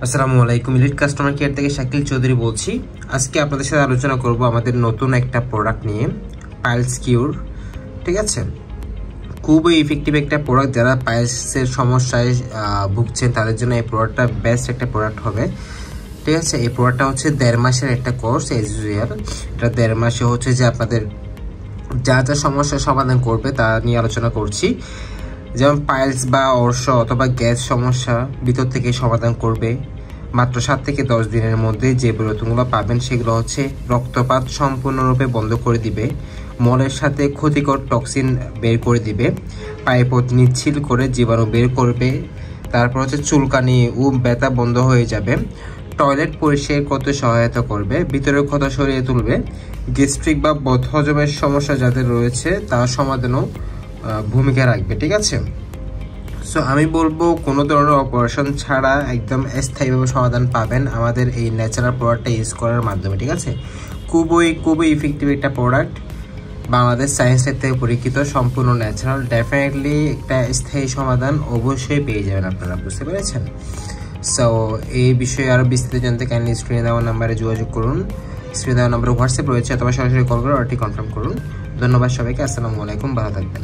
আসসালামু আলাইকুম। Elite customer care থেকে শাকিল চৌধুরী বলছি। আজকে আপনাদের সাথে আলোচনা করব আমাদের নতুন একটা প্রোডাক্ট নিয়ে, পাইলস কিউর। ঠিক আছে, খুবই ইফেক্টিভ একটা প্রোডাক্ট। যারা পাইলসের সমস্যায় ভুগছেন তাদের জন্য এই প্রোডাক্টটা বেস্ট একটা প্রোডাক্ট হবে। ঠিক আছে, এই প্রোডাক্টটা হচ্ছে 1.5 মাসের একটা কোর্স এজ ইউজুয়াল। এটা 1.5 মাসে হচ্ছে যে আপনাদের যা যা সমস্যার সমাধান করবে তা নিয়ে আলোচনা করছি। যেমন পাইলস বা অর্শ অথবা গ্যাস সমস্যা ভিতর থেকে সমাধান করবে। মাত্র 7 থেকে 10 দিনের মধ্যে যে পরিবর্তনগুলো পাবেন সেগুলো হচ্ছে রক্তপাত সম্পূর্ণরূপে বন্ধ করে দিবে, মলের সাথে ক্ষতিকর টক্সিন বের করে দিবে, পাইপথ নিচ্ছিল করে জীবাণু বের করবে। তারপর হচ্ছে চুলকানি ও ব্যথা বন্ধ হয়ে যাবে, টয়লেট পরিষ্কার করতে সহায়তা করবে, ভিতরের ক্ষত সরিয়ে তুলবে, গ্যাস্ট্রিক বা বদহজমের সমস্যা যাদের রয়েছে তার সমাধানও ভূমিকা রাখবে। ঠিক আছে, সো আমি বলবো কোনো ধরনের অপারেশন ছাড়া একদম স্থায়ীভাবে সমাধান পাবেন আমাদের এই ন্যাচারাল প্রোডাক্টটা ইউজ করার মাধ্যমে। ঠিক আছে, খুবই ইফেক্টিভ একটা প্রোডাক্ট, বাংলাদেশ সায়েন্সের থেকে পরীক্ষিত, সম্পূর্ণ ন্যাচারাল। ডেফিনেটলি একটা স্থায়ী সমাধান অবশ্যই পেয়ে যাবেন আপনারা, বুঝতে পেরেছেন? সো এই বিষয়ে আরও বিস্তারিত জানতে কাইন্ডলি স্ক্রিনে দেওয়া নাম্বারে যোগাযোগ করুন। স্ক্রিনে দেওয়া নাম্বারে হোয়াটসঅ্যাপ রয়েছে, অথবা সরাসরি কল করে অর্ডারটি কনফার্ম করুন। ধন্যবাদ সবাইকে। আসসালামু আলাইকুম, ভালো থাকবেন।